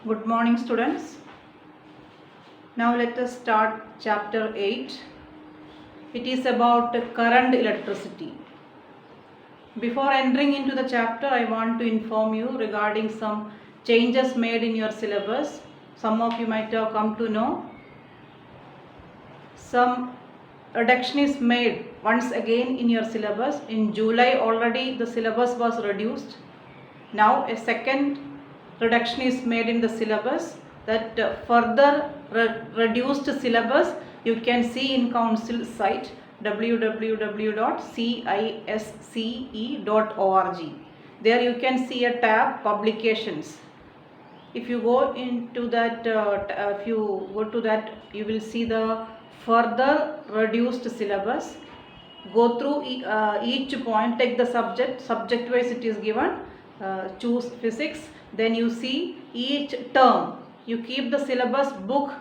Good morning, students. Now let us start chapter 8. It is about current electricity. Before entering into the chapter, I want to inform you regarding some changes made in your syllabus. Some of you might have come to know. Some reduction is made once again in your syllabus. In July already the syllabus was reduced. Now a second reduction is made in the syllabus. That further reduced syllabus you can see in council site www.cisce.org. There you can see a tab publications. If you go into that, you will see the further reduced syllabus. Go through each point, take the subject wise it is given, choose physics, then you see each term. You keep the syllabus book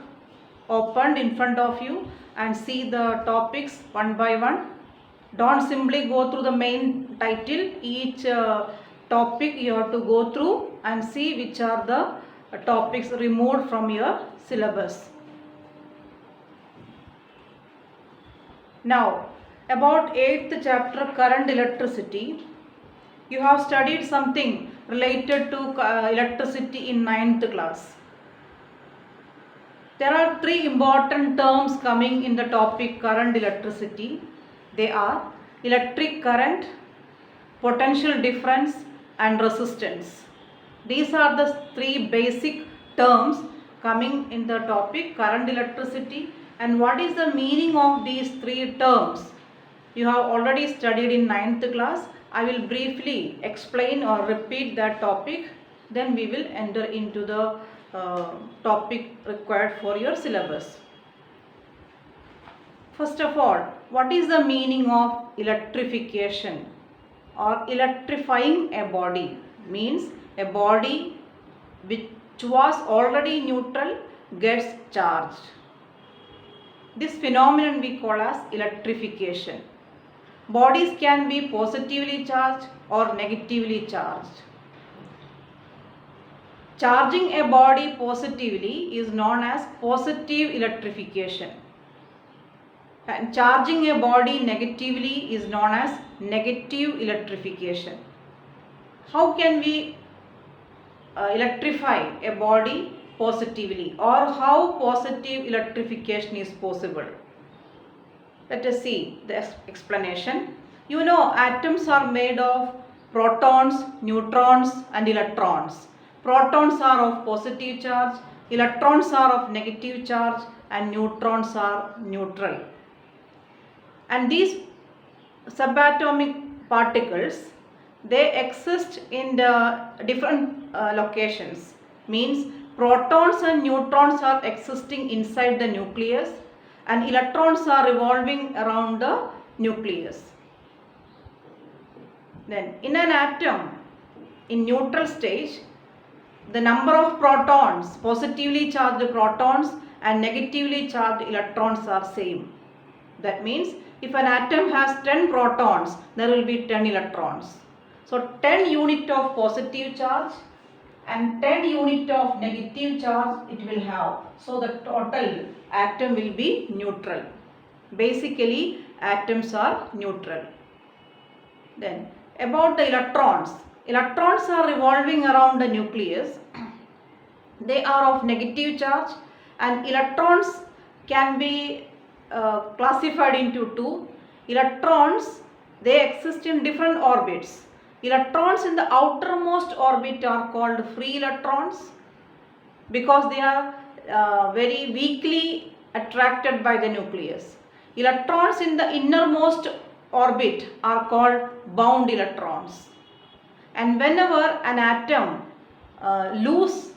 opened in front of you and see the topics one by one. Don't simply go through the main title. Each topic you have to go through and see which are the topics removed from your syllabus. Now about 8th chapter, current electricity. You have studied something related to electricity in 9th class. There are three important terms coming in the topic current electricity. They are electric current, potential difference and resistance. These are the three basic terms coming in the topic current electricity. And what is the meaning of these three terms? You have already studied in 9th class. I will briefly explain or repeat that topic. Then we will enter into the topic required for your syllabus. First of all, what is the meaning of electrification or electrifying a body? Means a body which was already neutral gets charged. This phenomenon we call as electrification. Bodies can be positively charged or negatively charged. Charging a body positively is known as positive electrification. And charging a body negatively is known as negative electrification. How can we electrify a body positively, or how positive electrification is possible? Let us see the explanation. You know, atoms are made of protons, neutrons and electrons. Protons are of positive charge, electrons are of negative charge and neutrons are neutral. And these subatomic particles, they exist in the different locations. Means protons and neutrons are existing inside the nucleus and electrons are revolving around the nucleus. Then in an atom, in neutral stage, the number of protons, positively charged protons and negatively charged electrons are same. That means if an atom has 10 protons, there will be 10 electrons. So 10 unit of positive charge and 10 unit of negative charge it will have. So the total atom will be neutral. Basically atoms are neutral. Then about the electrons. Electrons are revolving around the nucleus. They are of negative charge and electrons can be classified into two. Electrons, they exist in different orbits. Electrons in the outermost orbit are called free electrons because they are very weakly attracted by the nucleus. Electrons in the innermost orbit are called bound electrons. And whenever an atom loses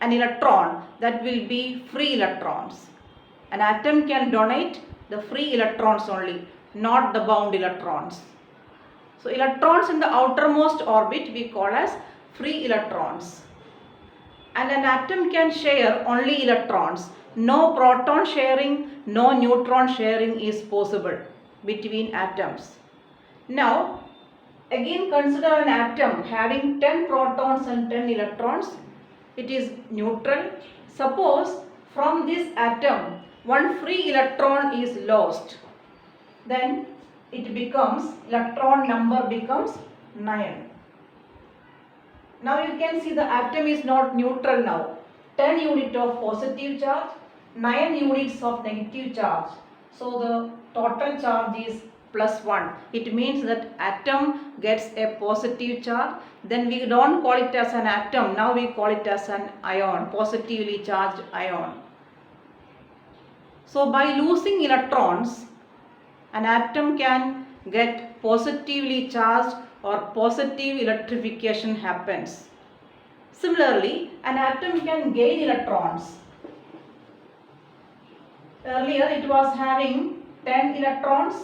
an electron, that will be free electrons. An atom can donate the free electrons only, not the bound electrons. So electrons in the outermost orbit we call as free electrons. And an atom can share only electrons. No proton sharing, no neutron sharing is possible between atoms. Now again consider an atom having 10 protons and 10 electrons. it is neutral. Suppose from this atom one free electron is lost, then it becomes, electron number becomes 9. Now you can see the atom is not neutral now. 10 units of positive charge, 9 units of negative charge. So the total charge is +1. It means that atom gets a positive charge. Then we don't call it as an atom. Now we call it as an ion, positively charged ion. So by losing electrons, an atom can get positively charged or positive electrification happens. Similarly, an atom can gain electrons. Earlier it was having 10 electrons.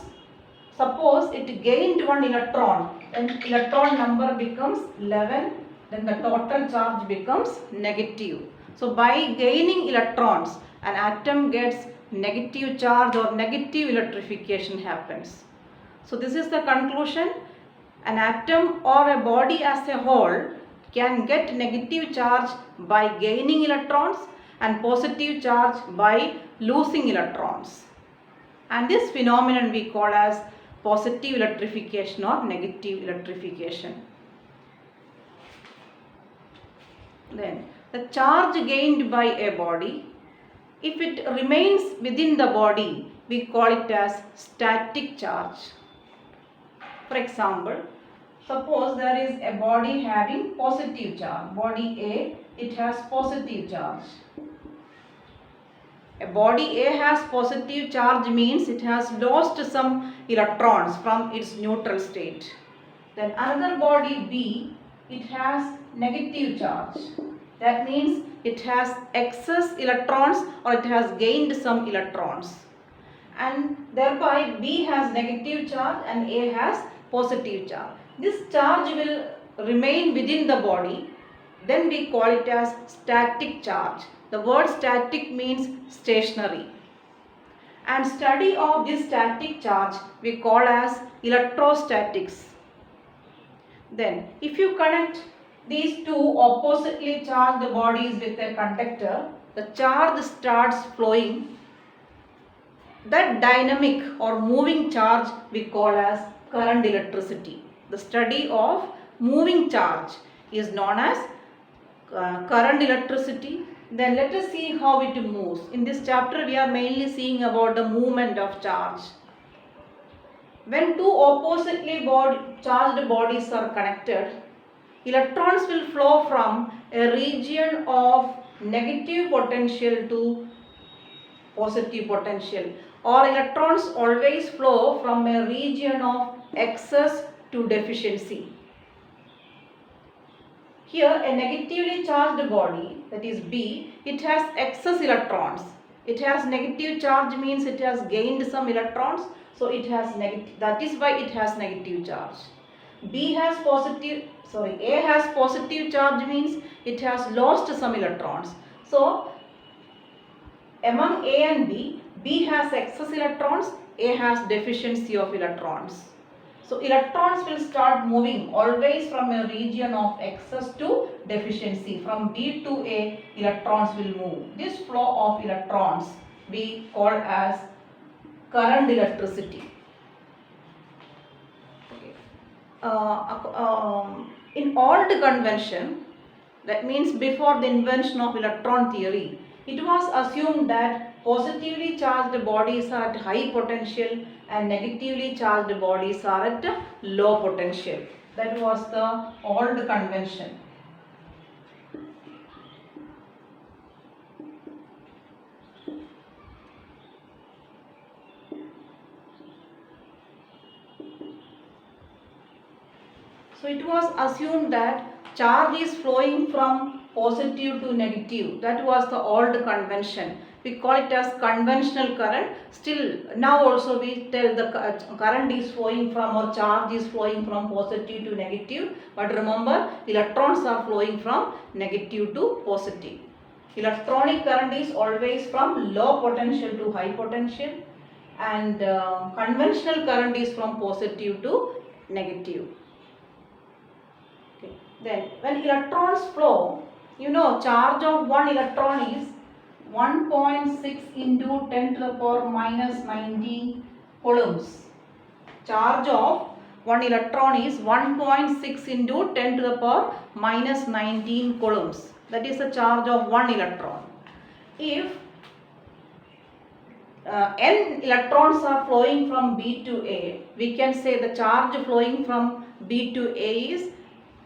Suppose it gained 1 electron, then electron number becomes 11, then the total charge becomes negative. So by gaining electrons, an atom gets negative charge or negative electrification happens. So this is the conclusion. An atom or a body as a whole can get negative charge by gaining electrons and positive charge by losing electrons. And this phenomenon we call as positive electrification or negative electrification. Then the charge gained by a body, if it remains within the body, we call it as static charge. For example, suppose there is a body having positive charge. Body A, it has positive charge. A body A has positive charge means it has lost some electrons from its neutral state. Then another body B, it has negative charge. That means it has excess electrons or it has gained some electrons. And thereby B has negative charge and A has positive charge. This charge will remain within the body. Then we call it as static charge. The word static means stationary. And study of this static charge we call as electrostatics. Then if you connect these two oppositely charged bodies with a conductor, the charge starts flowing. That dynamic or moving charge we call as current electricity. The study of moving charge is known as current electricity. Then let us see how it moves. In this chapter we are mainly seeing about the movement of charge. When two oppositely charged bodies are connected, electrons will flow from a region of negative potential to positive potential, or electrons always flow from a region of excess to deficiency. Here a negatively charged body, that is B, it has excess electrons. It has negative charge means it has gained some electrons, so it has negative, that is why it has negative charge. A has positive charge means it has lost some electrons. So among A and B has excess electrons, A has deficiency of electrons. So electrons will start moving always from a region of excess to deficiency. From B to A, electrons will move. This flow of electrons we call as current electricity. In old convention, that means before the invention of electron theory, it was assumed that positively charged bodies are at high potential and negatively charged bodies are at low potential. That was the old convention. So it was assumed that charge is flowing from positive to negative. That was the old convention. We call it as conventional current. Still now also we tell the current is flowing from, or charge is flowing from positive to negative. But remember, electrons are flowing from negative to positive. Electronic current is always from low potential to high potential, and conventional current is from positive to negative. Then when electrons flow, You know, charge of one electron is 1.6 into 10 to the power minus 19 coulombs. Charge of one electron is 1.6 into 10 to the power minus 19 coulombs. That is the charge of one electron. If n electrons are flowing from B to A, we can say the charge flowing from B to A is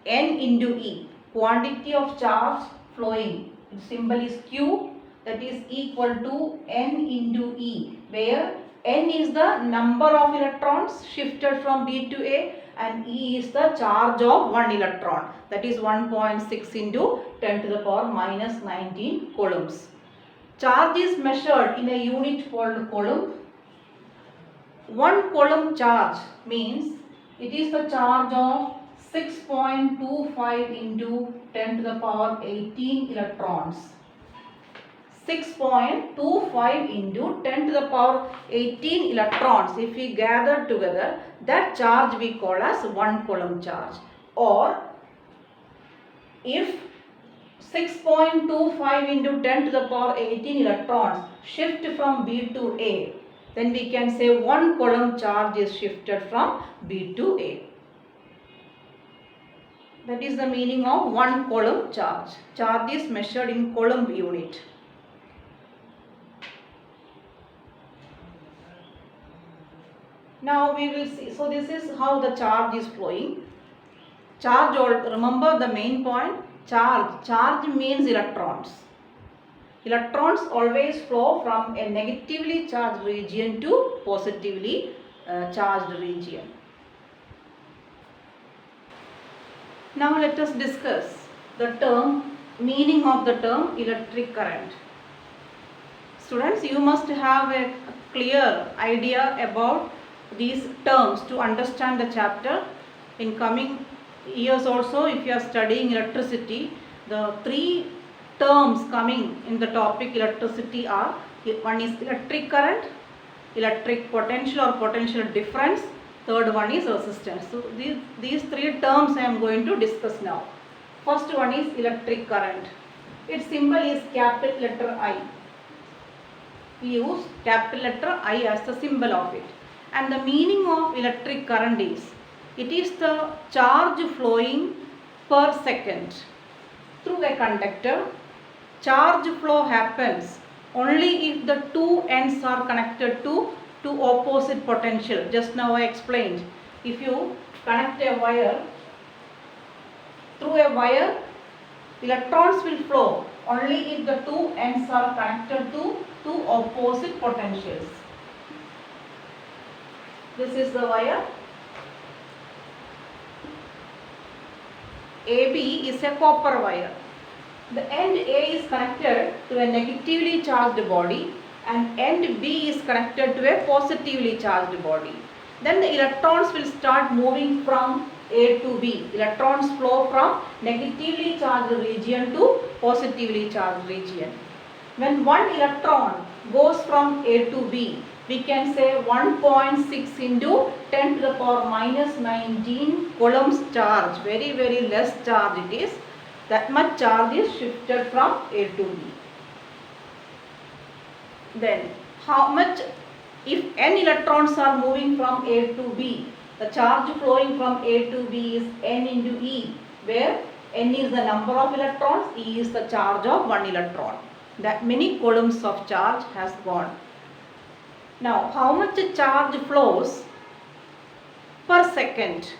n into E. Quantity of charge flowing, its symbol is Q, that is equal to n into E, where n is the number of electrons shifted from B to A and E is the charge of one electron, that is 1.6 into 10 to the power minus 19 coulombs. Charge is measured in a unit called coulomb. 1 coulomb charge means it is the charge of 6.25 into 10 to the power 18 electrons. 6.25 into 10 to the power 18 electrons, if we gather together, that charge we call as 1 coulomb charge. Or if 6.25 into 10 to the power 18 electrons shift from B to A, then we can say 1 coulomb charge is shifted from B to A. That is the meaning of 1 coulomb charge. Charge is measured in coulomb unit. Now we will see. So this is how the charge is flowing. Charge, remember the main point. Charge means electrons. Electrons always flow from a negatively charged region to positively charged region. Now let us discuss the meaning of the term electric current. Students, you must have a clear idea about these terms to understand the chapter. In coming years also, if you are studying electricity, the 3 terms coming in the topic electricity are, one is electric current, electric potential or potential difference, third one is resistance. So these 3 terms I am going to discuss now. First one is electric current. Its symbol is capital letter I. We use capital letter I as the symbol of it. And the meaning of electric current is, it is the charge flowing per second through a conductor. Charge flow happens only if the 2 ends are connected to two opposite potential. Just now I explained. If you connect a wire, through a wire, electrons will flow only if the 2 ends are connected to two opposite potentials. This is the wire. AB is a copper wire. The end A is connected to a negatively charged body and end B is connected to a positively charged body. Then the electrons will start moving from A to B. Electrons flow from negatively charged region to positively charged region. When one electron goes from A to B, we can say 1.6 into 10 to the power minus 19 coulombs charge. Very, very less charge it is. That much charge is shifted from A to B. Then how much, if n electrons are moving from A to B, the charge flowing from A to B is n into E, where n is the number of electrons, E is the charge of one electron. That many coulombs of charge has gone. Now, how much charge flows per second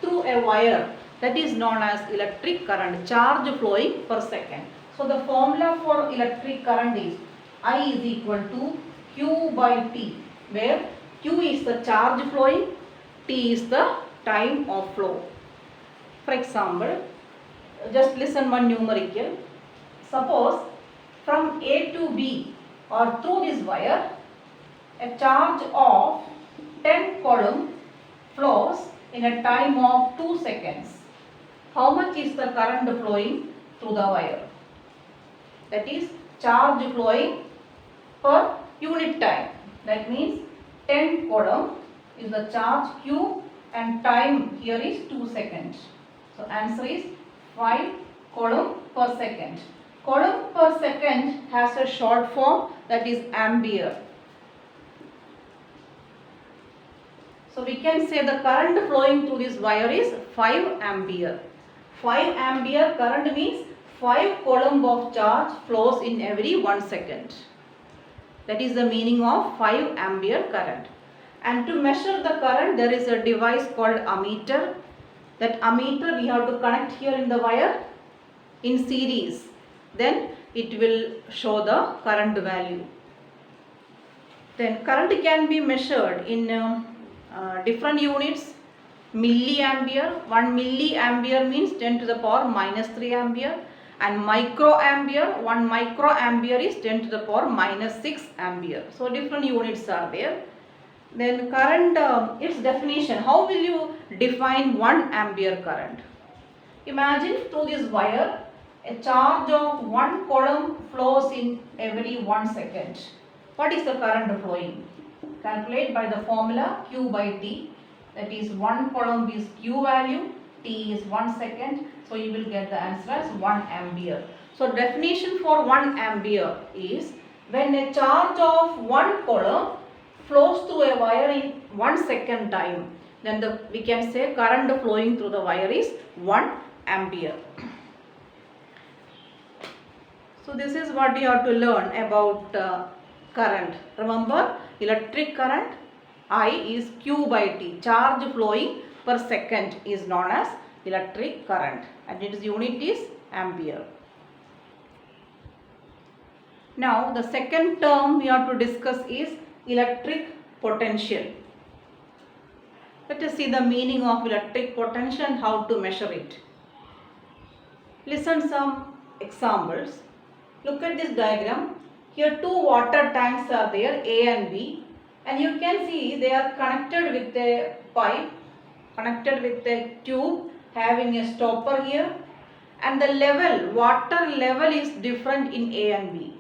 through a wire? That is known as electric current. Charge flowing per second. So, the formula for electric current is I is equal to Q by T, where Q is the charge flowing, T is the time of flow. For example, just listen one numerical. Suppose from A to B or through this wire, a charge of 10 coulomb flows in a time of 2 seconds. How much is the current flowing through the wire? That is charge flowing per unit time. That means 10 coulomb is the charge Q and time here is 2 seconds. So answer is 5 Coulomb per second. Coulomb per second has a short form, that is ampere. So we can say the current flowing through this wire is 5 ampere. 5 ampere current means 5 coulomb of charge flows in every 1 second. That is the meaning of 5 ampere current. And to measure the current, there is a device called ammeter. That ammeter we have to connect here in the wire in series. Then it will show the current value. Then current can be measured in different units. Milliampere, 1 milliampere means 10 to the power minus 3 ampere, and microampere, 1 microampere is 10 to the power minus 6 ampere. So different units are there. Then current, its definition, how will you define 1 ampere current? Imagine through this wire a charge of 1 coulomb flows in every 1 second. What is the current flowing? Calculate by the formula Q by T. That is 1 coulomb is Q value, T is 1 second. So you will get the answer as 1 ampere. So definition for 1 ampere is when a charge of 1 coulomb flows through a wire in 1 second time, then we can say current flowing through the wire is 1 ampere. So this is what you have to learn about current. Remember, electric current I is Q by T. Charge flowing per second is known as electric current, and its unit is ampere. Now the second term we have to discuss is electric potential. Let us see the meaning of electric potential and how to measure it. Listen some examples. Look at this diagram. Here two water tanks are there, A and B, and you can see they are connected with a pipe, connected with a tube having a stopper here, and the level, water level is different in A and B.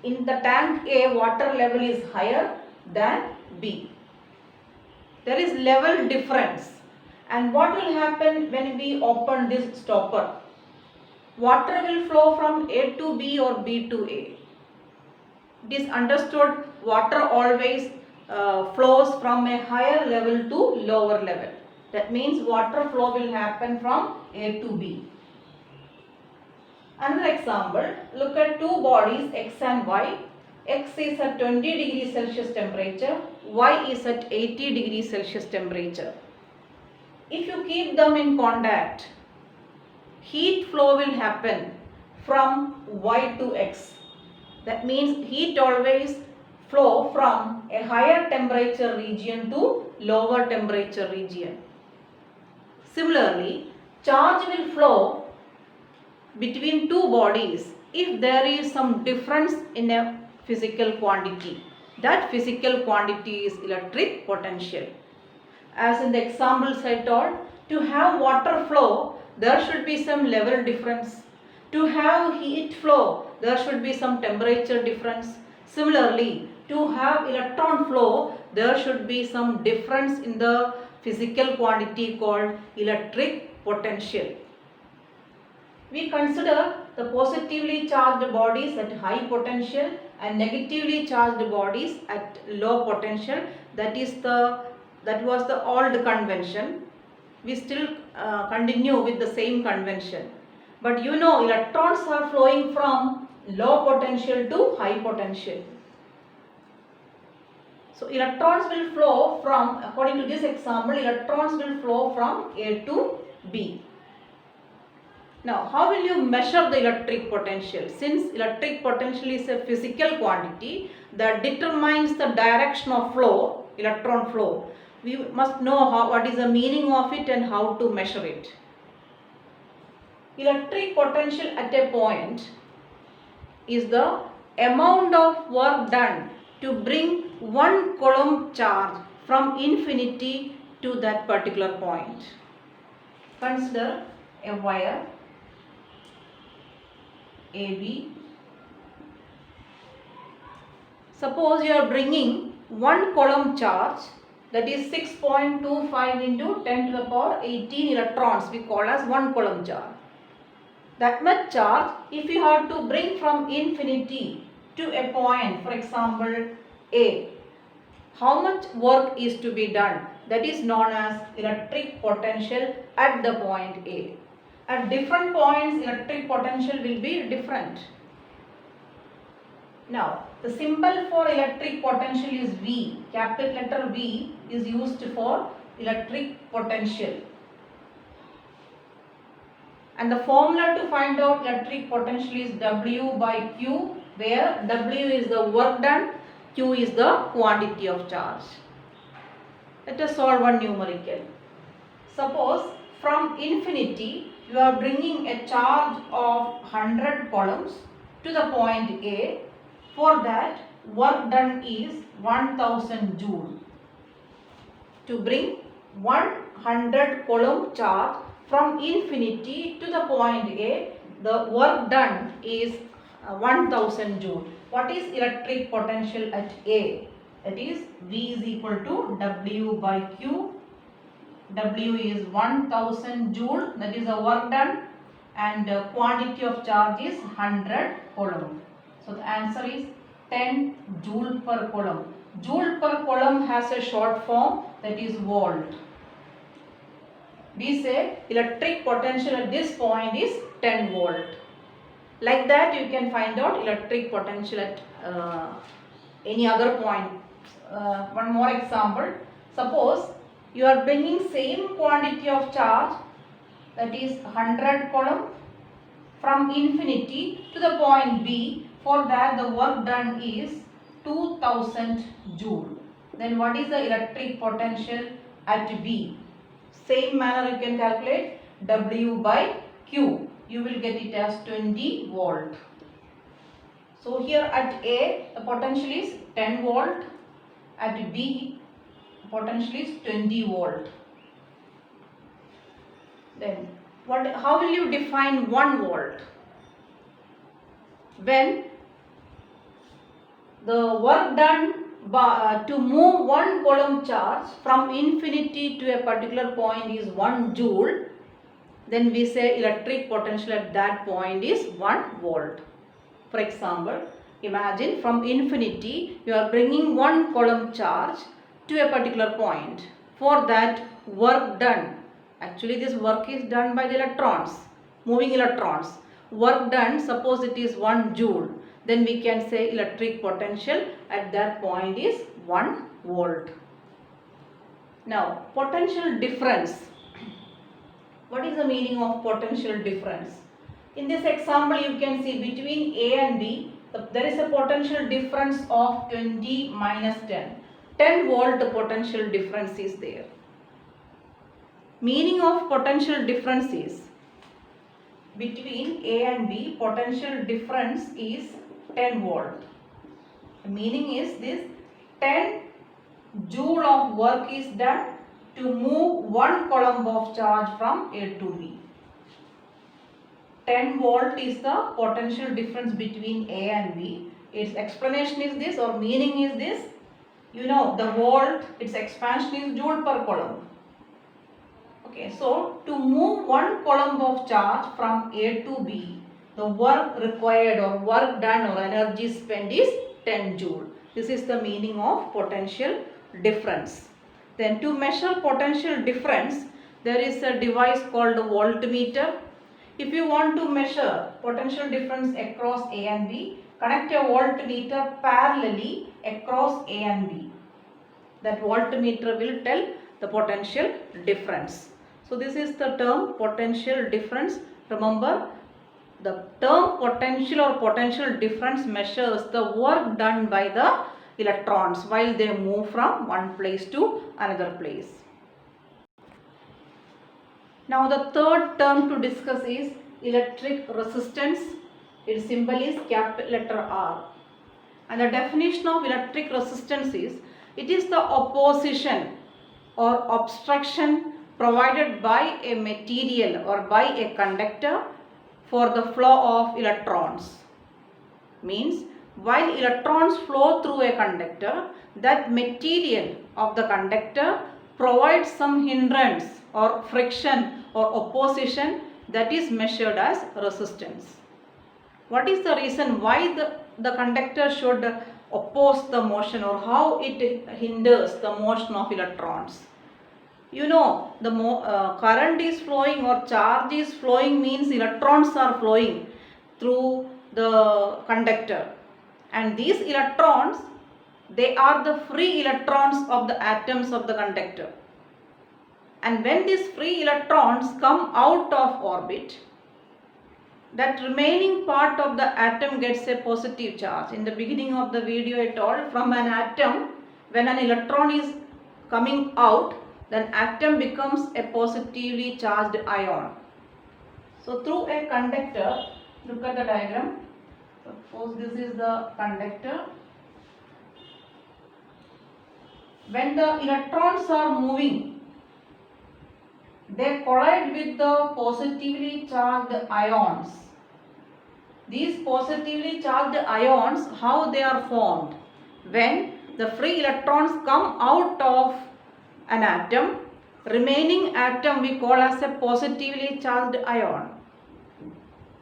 In the tank A, water level is higher than B. There is level difference. And what will happen when we open this stopper? Water will flow from A to B or B to A. It is understood water always flows from a higher level to lower level. That means water flow will happen from A to B. Another example, look at two bodies X and Y. X is at 20 degrees Celsius temperature, Y is at 80 degrees Celsius temperature. If you keep them in contact, heat flow will happen from Y to X. That means heat always flow from a higher temperature region to lower temperature region. Similarly, charge will flow between two bodies if there is some difference in a physical quantity. That physical quantity is electric potential. As in the examples I told, to have water flow, there should be some level difference. To have heat flow, there should be some temperature difference. Similarly, to have electron flow, there should be some difference in the physical quantity called electric potential. We consider the positively charged bodies at high potential and negatively charged bodies at low potential. That was the old convention. We still continue with the same convention. But you know, electrons are flowing from low potential to high potential. So electrons will flow from, according to this example, electrons will flow from A to B. Now, how will you measure the electric potential? Since electric potential is a physical quantity that determines the direction of flow, electron flow, we must know what is the meaning of it and how to measure it. Electric potential at a point is the amount of work done to bring 1 coulomb charge from infinity to that particular point. Consider a wire AB. Suppose you are bringing 1 coulomb charge, that is 6.25 into 10 to the power 18 electrons, we call as 1 coulomb charge. That much charge, if you have to bring from infinity to a point, for example A, how much work is to be done? That is known as electric potential at the point A. At different points, electric potential will be different. Now, the symbol for electric potential is V. Capital letter V is used for electric potential. And the formula to find out electric potential is W by Q, where W is the work done, Q is the quantity of charge. Let us solve one numerical. Suppose from infinity you are bringing a charge of 100 coulombs to the point A. For that, work done is 1000 joule. To bring 100 coulomb charge from infinity to the point A, the work done is 1000 joule. What is electric potential at A? That is V is equal to W by Q. W is 1000 joule, that is the work done, and quantity of charge is 100 coulomb. So the answer is 10 joule per coulomb. Joule per coulomb has a short form, that is volt. We say electric potential at this point is 10 volt. Like that you can find out electric potential at any other point. One more example. Suppose you are bringing same quantity of charge, that is 100 coulomb, from infinity to the point B. For that, the work done is 2000 joule. Then what is the electric potential at B? Same manner you can calculate W by Q. You will get it as 20 volt. So here at A, the potential is 10 volt. At B, potential is 20 volt. Then how will you define 1 volt? When the work done to move 1 coulomb charge from infinity to a particular point is 1 joule, then we say electric potential at that point is 1 volt. For example, imagine from infinity you are bringing 1 coulomb charge to a particular point. For that, work done, actually this work is done by the electrons, moving electrons. Work done, suppose it is 1 joule, then we can say electric potential at that point is 1 volt. Now, potential difference. What is the meaning of potential difference? In this example, you can see between A and B, there is a potential difference of 20 minus 10. 10 volt potential difference is there. Meaning of potential difference is, between A and B, potential difference is 10 volt. The meaning is this: 10 joule of work is done to move 1 coulomb of charge from A to B. 10 volt is the potential difference between A and B. Its explanation is this, or meaning is this. You know, the volt, its expansion is joule per coulomb. Okay, so to move 1 coulomb of charge from A to B, the work required or work done or energy spent is 10 joule. This is the meaning of potential difference. Then to measure potential difference, there is a device called a voltmeter. If you want to measure potential difference across A and B, connect a voltmeter parallelly across A and B. That voltmeter will tell the potential difference. So this is the term potential difference. Remember, the term potential or potential difference measures the work done by the electrons while they move from one place to another place. Now the third term to discuss is electric resistance. Its symbol is capital letter R. And the definition of electric resistance is, it is the opposition or obstruction provided by a material or by a conductor for the flow of electrons. Means, while electrons flow through a conductor, that material of the conductor provides some hindrance or friction or opposition that is measured as resistance. What is the reason why the conductor should oppose the motion, or how it hinders the motion of electrons? You know, the current is flowing or charge is flowing means electrons are flowing through the conductor, and these electrons, they are the free electrons of the atoms of the conductor. And when these free electrons come out of orbit, that remaining part of the atom gets a positive charge. In the beginning of the video I told, from an atom, when an electron is coming out, then atom becomes a positively charged ion. So through a conductor, look at the diagram. Suppose this is the conductor. When the electrons are moving, they collide with the positively charged ions. These positively charged ions, how they are formed? When the free electrons come out of an atom, remaining atom we call as a positively charged ion.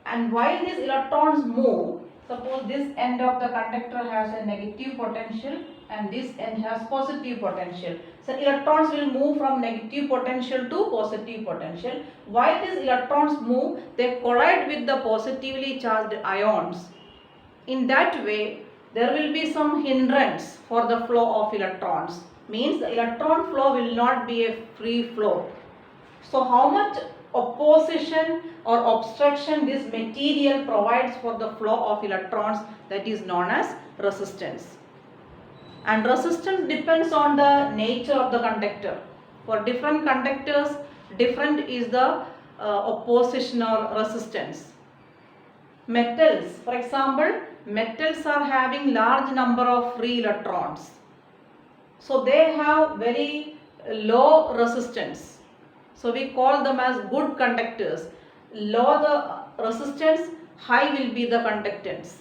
And while these electrons move, suppose this end of the conductor has a negative potential and this end has positive potential. So electrons will move from negative potential to positive potential. While these electrons move, they collide with the positively charged ions. In that way, there will be some hindrance for the flow of electrons. Means the electron flow will not be a free flow. So how much opposition or obstruction this material provides for the flow of electrons, that is known as resistance. And resistance depends on the nature of the conductor. For different conductors, different is the opposition or resistance. Metals, for example, metals are having large number of free electrons. So they have very low resistance. So we call them as good conductors. Low the resistance, high will be the conductance.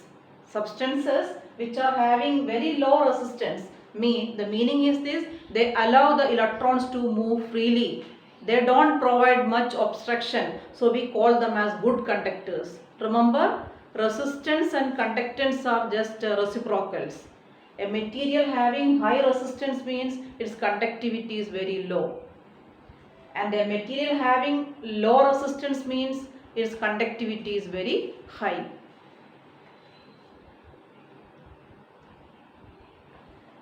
Substances which are having very low resistance, the meaning is this: they allow the electrons to move freely. They don't provide much obstruction. So we call them as good conductors. Remember, resistance and conductance are just reciprocals. A material having high resistance means its conductivity is very low. And a material having low resistance means its conductivity is very high.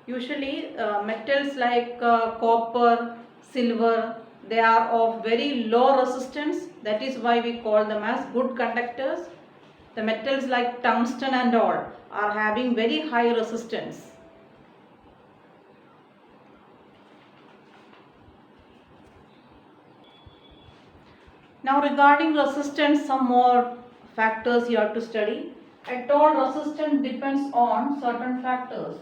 Usually metals like copper, silver, they are of very low resistance. That is why we call them as good conductors. The metals like tungsten and all are having very high resistance. Now regarding resistance, some more factors you have to study. I told resistance depends on certain factors.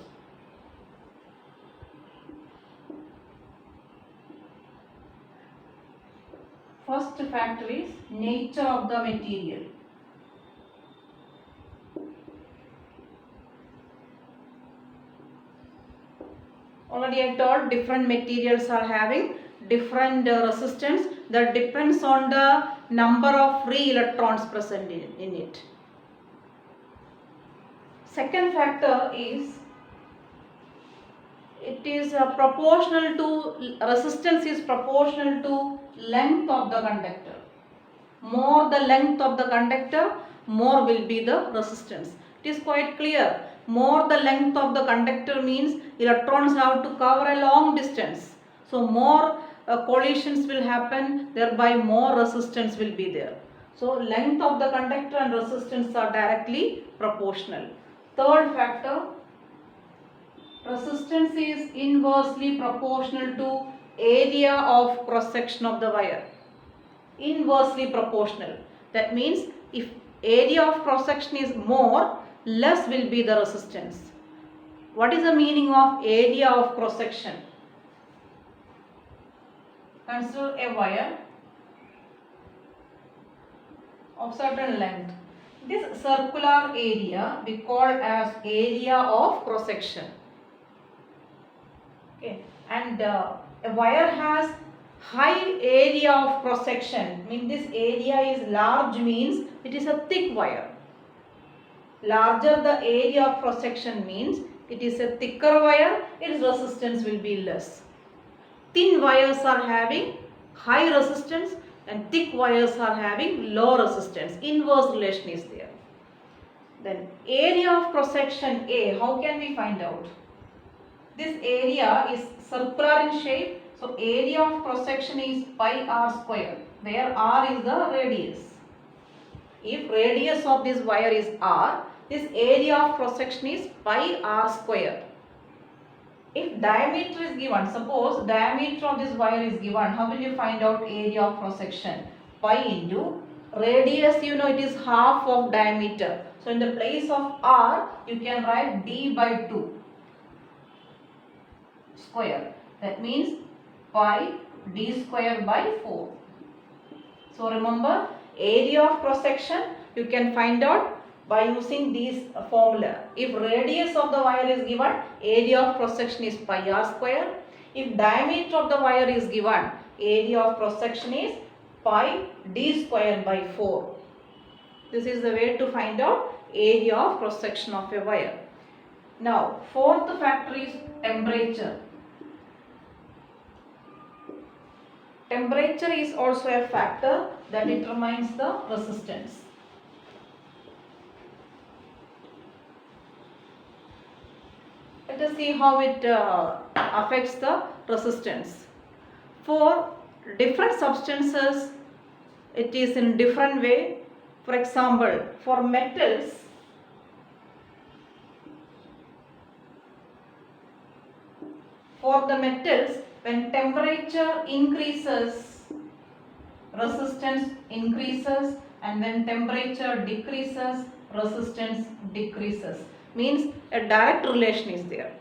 First factor is nature of the material. Already I told different materials are having different resistance, that depends on the number of free electrons present in it. Second factor is it is proportional to, resistance is proportional to length of the conductor. More the length of the conductor, more will be the resistance. It is quite clear. More the length of the conductor means electrons have to cover a long distance. So more collisions will happen, thereby more resistance will be there. So length of the conductor and resistance are directly proportional. Third factor, resistance is inversely proportional to area of cross section of the wire. Inversely proportional. That means if area of cross section is more, less will be the resistance. What is the meaning of area of cross section? Consider a wire of certain length. This circular area we call as area of cross section. Okay. And a wire has high area of cross section means this area is large, means it is a thick wire. Larger the area of cross section means it is a thicker wire, its resistance will be less. Thin wires are having high resistance and thick wires are having low resistance. Inverse relation is there. Then area of cross section A, how can we find out? This area is circular in shape, so area of cross section is pi r square, where r is the radius. If radius of this wire is r, this area of cross section is pi r square. If diameter is given, suppose diameter of this wire is given, how will you find out area of cross section? Pi into radius, you know it is half of diameter. So in the place of r, you can write d by 2 square. That means pi d square by 4. So remember, area of cross section you can find out by using this formula. If radius of the wire is given, area of cross section is pi r square. If diameter of the wire is given, area of cross section is pi d square by 4. This is the way to find out area of cross section of a wire. Now, fourth factor is temperature. Temperature is also a factor that determines the resistance. Let us see how it affects the resistance. For different substances, it is in different way. For example, for metals, when temperature increases, resistance increases, and when temperature decreases, resistance decreases. Means a direct relation is there.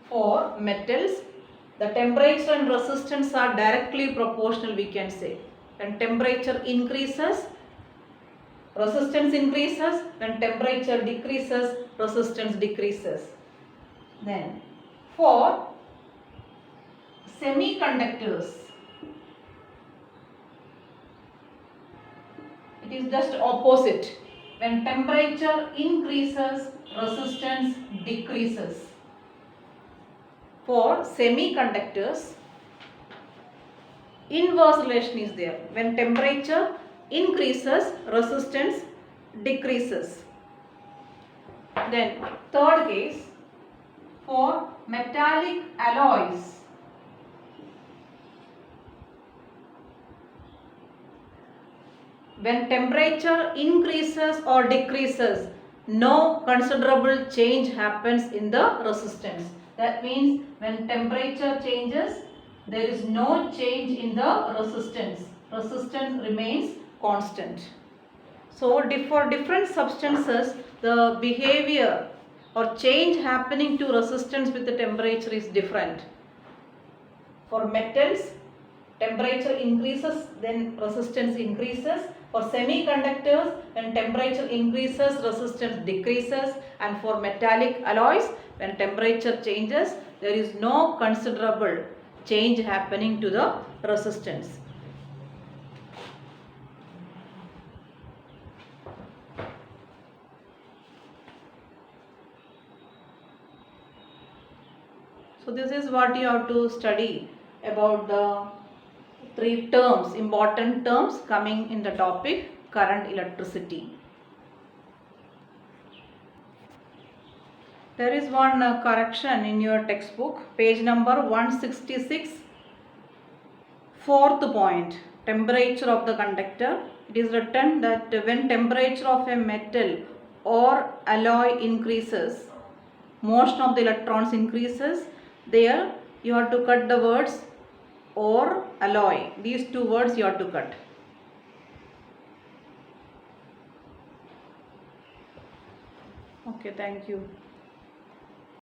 For metals, the temperature and resistance are directly proportional, we can say. When temperature increases, resistance increases. When temperature decreases, resistance decreases. Then for semiconductors, it is just opposite. When temperature increases, resistance decreases. For semiconductors, inverse relation is there. When temperature increases, resistance decreases. Then third case, for metallic alloys, when temperature increases or decreases, no considerable change happens in the resistance. That means when temperature changes, there is no change in the resistance. Resistance remains constant. So for different substances, the behavior or change happening to resistance with the temperature is different. For metals, temperature increases, then resistance increases. For semiconductors, when temperature increases, resistance decreases. And for metallic alloys, when temperature changes, there is no considerable change happening to the resistance. So this is what you have to study about the three terms, important terms coming in the topic current, electricity. There is one correction in your textbook, page number 166, fourth point, temperature of the conductor. It is written that when temperature of a metal or alloy increases, motion of the electrons increases. There you have to cut the words or alloy. These two words you have to cut. Okay, thank you.